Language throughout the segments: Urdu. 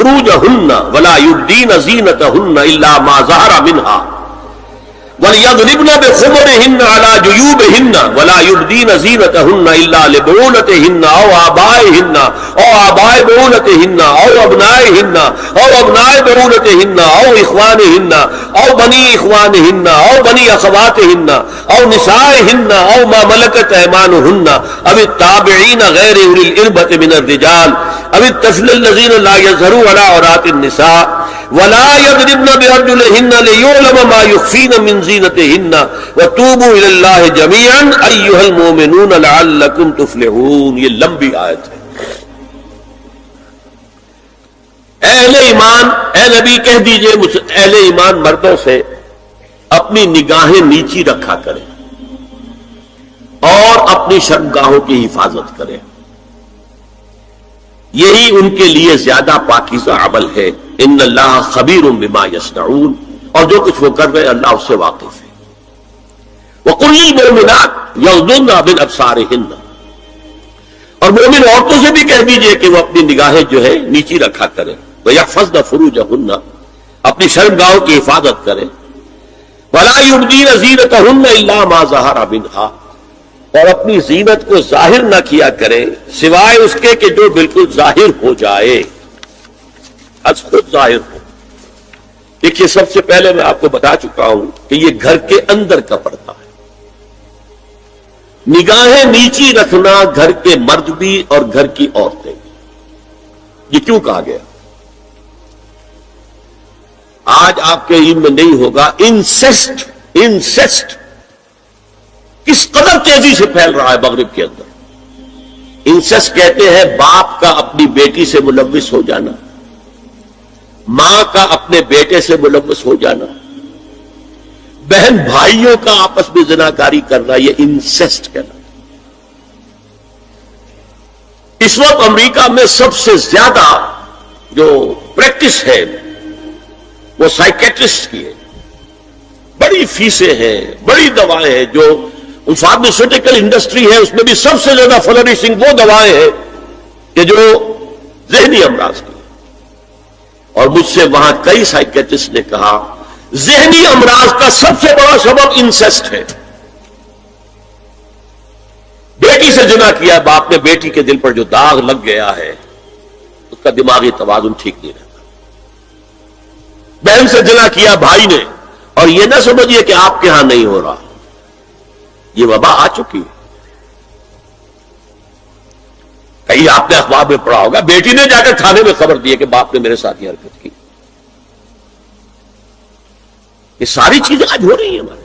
فروجهن ولا يبدين زينتهن الا ما ظهر منها وَلْيَضْرِبْنَ بِخُمُرِهِنَّ عَلَى جُيُوبِهِنَّ وَلَا يُبْدِينَ زِينَتَهُنَّ إِلَّا لِبُعُولَتِهِنَّ أَوْ آبَائِهِنَّ أَوْ آبَاءِ بُعُولَتِهِنَّ أَوْ أَبْنَائِهِنَّ أَوْ أَبْنَاءِ بُعُولَتِهِنَّ أَوْ إِخْوَانِهِنَّ أَوْ بَنِي إِخْوَانِهِنَّ أَوْ بَنِي أَخَوَاتِهِنَّ أَوْ نِسَائِهِنَّ أَوْ مَا مَلَكَتْ أَيْمَانُهُنَّ أَوِ التَّابِعِينَ غَيْرِ أُولِي الْإِرْبَةِ مِنَ الرِّجَالِ أَوِ الطَّفْلِ الَّذِينَ لَا يَظْهَرُونَ عَلَى عَوْرَاتِ النِّسَاءِ وَلَا يَضْرِبْنَ بِأَرْجُلِهِنَّ لِيُعْلَمَ مَا يُخْفِينَ مِنْ زِينَتِهِنَّ وَتُوبُوا إِلَى اللَّهِ جَمِيعًا أَيُّهَا الْمُؤْمِنُونَ لَعَلَّكُمْ تُفْلِحُونَ. یہ لمبی آیت ہے. اہل ایمان، اے نبی کہہ دیجئے اہل ایمان مردوں سے اپنی نگاہیں نیچی رکھا کریں اور اپنی شرمگاہوں کی حفاظت کریں. یہی ان کے لیے زیادہ پاکیزہ عمل ہے. ان اللہ خبیر بما یصنعون، اور جو کچھ وہ کر رہے اللہ اس سے واقف ہے. وَقُلْ لِلْمُؤْمِنَاتِ يَغْضُضْنَ مِنْ أَبْصَارِهِنَّ، اور مومن عورتوں سے بھی کہہ دیجئے کہ وہ اپنی نگاہیں جو ہے نیچی رکھا کریں. وَيَحْفَظْنَ فُرُوجَهُنَّ، اپنی شرمگاہوں کی حفاظت کریں. وَلَا يُبْدِينَ زِينَتَهُنَّ إِلَّا مَا ظَهَرَ مِنْهَا، اور اپنی زینت کو ظاہر نہ کیا کریں سوائے اس کے کہ جو بالکل ظاہر ہو جائے، از خود ظاہر ہو. دیکھیے سب سے پہلے میں آپ کو بتا چکا ہوں کہ یہ گھر کے اندر کا پردہ ہے. نگاہیں نیچی رکھنا گھر کے مرد بھی اور گھر کی عورتیں بھی. یہ کیوں کہا گیا؟ آج آپ کے علم میں نہیں ہوگا انسیسٹ کس قدر تیزی سے پھیل رہا ہے مغرب کے اندر. انسیسٹ کہتے ہیں باپ کا اپنی بیٹی سے ملوث ہو جانا، ماں کا اپنے بیٹے سے ملوث ہو جانا، بہن بھائیوں کا آپس میں زناکاری کرنا، یہ انسیسٹ کہنا. اس وقت امریکہ میں سب سے زیادہ جو پریکٹس ہے وہ سائیکیٹرسٹ کی ہے. بڑی فیسیں ہیں، بڑی دوائیں ہیں. جو فارماسیوٹیکل انڈسٹری ہے اس میں بھی سب سے زیادہ فلورشنگ وہ دوائیں ہیں کہ جو ذہنی امراض کی. اور مجھ سے وہاں کئی سائیکیٹرسٹ نے کہا ذہنی امراض کا سب سے بڑا سبب انسیسٹ ہے. بیٹی سے زنا کیا باپ نے، بیٹی کے دل پر جو داغ لگ گیا ہے اس کا دماغی توازن ٹھیک نہیں رہتا. بہن سے زنا کیا بھائی نے، اور یہ نہ سمجھیے کہ آپ کے ہاں نہیں ہو رہا، یہ وبا آ چکی ہے. کہیں آپ نے اخبار میں پڑھا ہوگا بیٹی نے جا کر تھانے میں خبر دی کہ باپ نے میرے ساتھ یہ حرکت کی. یہ ساری چیزیں آج ہو رہی ہیں ہمارے.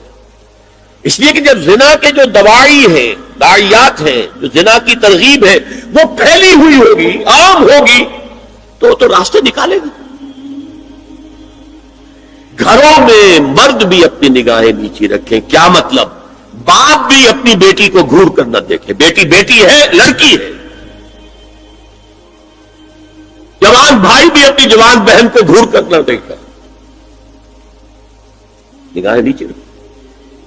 اس لیے کہ جب زنا کے جو دوائی ہیں، داعیات ہیں، جو زنا کی ترغیب ہے وہ پھیلی ہوئی ہوگی، عام ہوگی، تو راستے نکالے گا. گھروں میں مرد بھی اپنی نگاہیں نیچی رکھیں. کیا مطلب؟ باپ بھی اپنی بیٹی کو گھور کر نہ دیکھے. بیٹی بیٹی ہے، لڑکی ہے. جوان بھائی بھی اپنی جوان بہن کو گھور کر نہ دیکھا. نگاہیں نیچی رکھیں.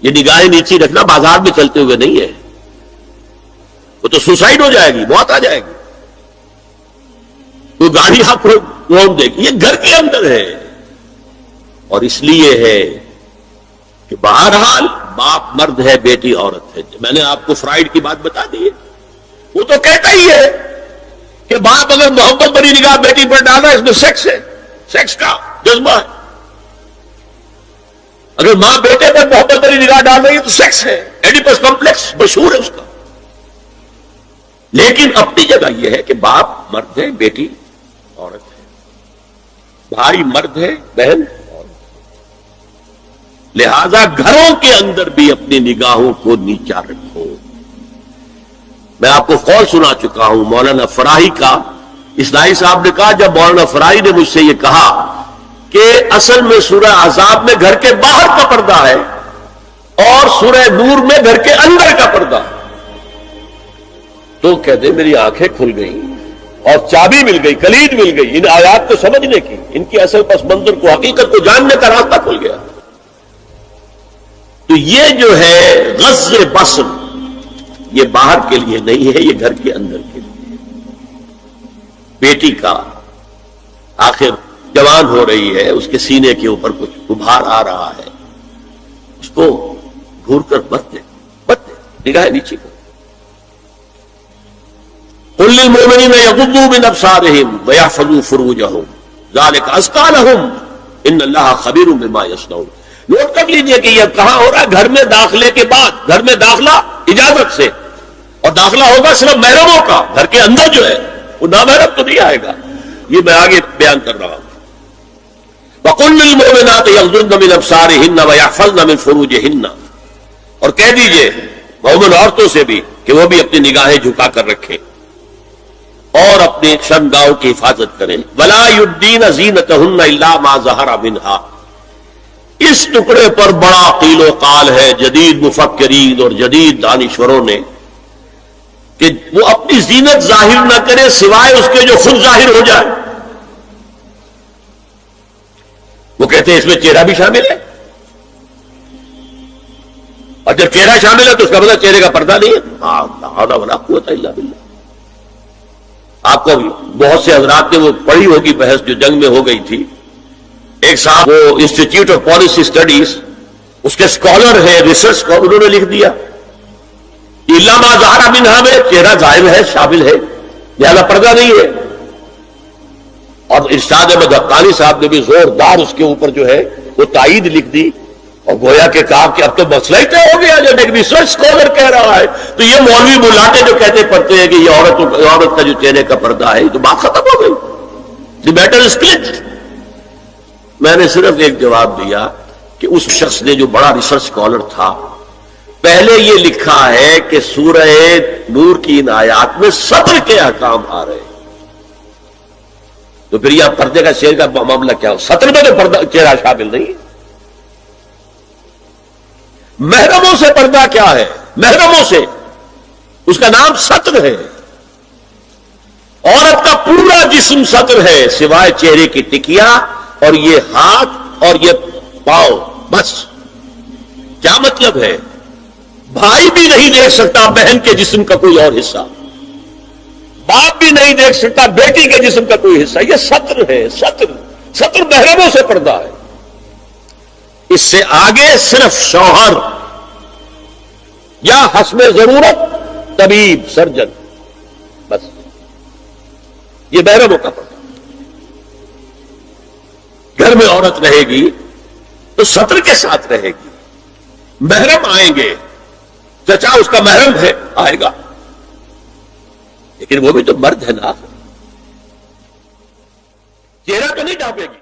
یہ نگاہیں نیچی رکھنا بازار میں چلتے ہوئے نہیں ہے. وہ تو سوسائڈ ہو جائے گی، موت آ جائے گی. تو گاڑی آپ کو کون دے گی؟ یہ گھر کے اندر ہے. اور اس لیے ہے کہ بہرحال باپ مرد ہے، بیٹی عورت ہے. میں نے آپ کو فرائیڈ کی بات بتا دی ہے. وہ تو کہتا ہی ہے کہ باپ اگر محبت بڑی نگاہ بیٹی پر ڈالا اس میں سیکس ہے، سیکس کا جذبہ ہے. اگر ماں بیٹے پر محبت بڑی نگاہ ڈال رہی ہے تو سیکس ہے. ایڈیپس کمپلیکس مشہور ہے اس کا. لیکن اپنی جگہ یہ ہے کہ باپ مرد ہے، بیٹی عورت ہے، بھائی مرد ہے، بہن عورت ہے. لہذا گھروں کے اندر بھی اپنی نگاہوں کو نیچا رکھو. میں آپ کو قول سنا چکا ہوں مولانا فراہی کا. اسلائی صاحب نے کہا جب مولانا فراہی نے مجھ سے یہ کہا کہ اصل میں سورہ احزاب میں گھر کے باہر کا پردہ ہے اور سورہ نور میں گھر کے اندر کا پردہ ہے، تو کہتے میری آنکھیں کھل گئیں اور چابی مل گئی، کلید مل گئی ان آیات کو سمجھنے کی، ان کی اصل پس منظر کو، حقیقت کو جاننے کا راستہ کھل گیا. تو یہ جو ہے غزِ بصر یہ باہر کے لیے نہیں ہے، یہ گھر کے اندر کے لیے. بیٹی کا آخر جوان ہو رہی ہے، اس کے سینے کے اوپر کچھ ابھار آ رہا ہے، اس کو گھور کر مت دے نگاہ نیچے کو. قل للمؤمنین یغضوا من ابصارهم ویحفظوا فروجهم ذلک ازکی لهم ان اللہ خبیر بما یصنعون. نوٹ کر لیجئے کہ یہ کہاں ہو رہا ہے؟ گھر میں داخلے کے بعد. گھر میں داخلہ اجازت سے، اور داخلہ ہوگا صرف محرموں کا. گھر کے اندر جو ہے وہ نامحرم تو نہیں آئے گا. یہ میں آگے بیان کر رہا ہوں. وَقُلْ لِلْمُؤْمِنَاتِ يَغْضُضْنَ مِنْ أَبْصَارِهِنَّ وَيَحْفَظْنَ مِنْ فُرُوجِهِنَّ، اور کہہ دیجئے مومن عورتوں سے بھی کہ وہ بھی اپنی نگاہیں جھکا کر رکھیں اور اپنی شرمگاہوں کی حفاظت کریں. وَلَا يُبْدِينَ زِينَتَهُنَّ إِلَّا مَا ظَهَرَ مِنْهَا. اس ٹکڑے پر بڑا قیل و قال ہے جدید مفکرین اور جدید دانشوروں نے کہ وہ اپنی زینت ظاہر نہ کرے سوائے اس کے جو خود ظاہر ہو جائے. وہ کہتے ہیں اس میں چہرہ بھی شامل ہے، اور جب چہرہ شامل ہے تو اس کا مطلب چہرے کا پردہ نہیں ہے. لا حول ولا قوت الا باللہ. آپ کو بہت سے حضرات نے وہ پڑھی ہوگی بحث جو جنگ میں ہو گئی تھی. ایک صاحب وہ انسٹیٹیوٹ آف پالیسی اسٹڈیز اس کے اسکالر ہے، ریسرچ اسکالر، انہوں نے لکھ دیا الا ما ظہر منہا میں چہرہ ظاہر ہے، شامل ہے، لہذا پردہ نہیں ہے. اور ارشاد احمد حقانی صاحب نے بھی زوردار اس کے اوپر جو ہے وہ تائید لکھ دی، اور گویا کہ کہا کہ اب تو مسئلہ ہی طے ہو گیا. جب ایک ریسرچ اسکالر کہہ رہا ہے تو یہ مولوی ملاٹے جو کہتے پڑھتے ہیں کہ یہ عورت کا جو چہرے کا پردہ ہے، تو بات ختم ہو گئی. The matter is clicked. میں نے صرف ایک جواب دیا کہ اس شخص نے جو بڑا ریسرچ اسکالر تھا، پہلے یہ لکھا ہے کہ سورہ نور کی ان آیات میں صبر کے احکام آ رہے ہیں، تو پھر یہ پردے کا شعر کا معاملہ کیا ہو؟ سطر میں تو پردہ چہرہ شامل نہیں ہے. محرموں سے پردہ کیا ہے؟ محرموں سے اس کا نام سطر ہے. عورت کا پورا جسم سطر ہے سوائے چہرے کی ٹکیا اور یہ ہاتھ اور یہ پاؤں، بس. کیا مطلب ہے؟ بھائی بھی نہیں دیکھ سکتا بہن کے جسم کا کوئی اور حصہ، باپ بھی نہیں دیکھ سکتا بیٹی کے جسم کا کوئی حصہ. یہ سطر ہے. سطر محرموں سے پردہ ہے. اس سے آگے صرف شوہر یا حسب ضرورت طبیب، سرجن، بس. یہ محرموں کا پردہ. گھر میں عورت رہے گی تو سطر کے ساتھ رہے گی. محرم آئیں گے، چچا اس کا محرم ہے آئے گا، لیکن وہ بھی تو مرد ہے نا، چہرہ تو نہیں ڈھانپے گی.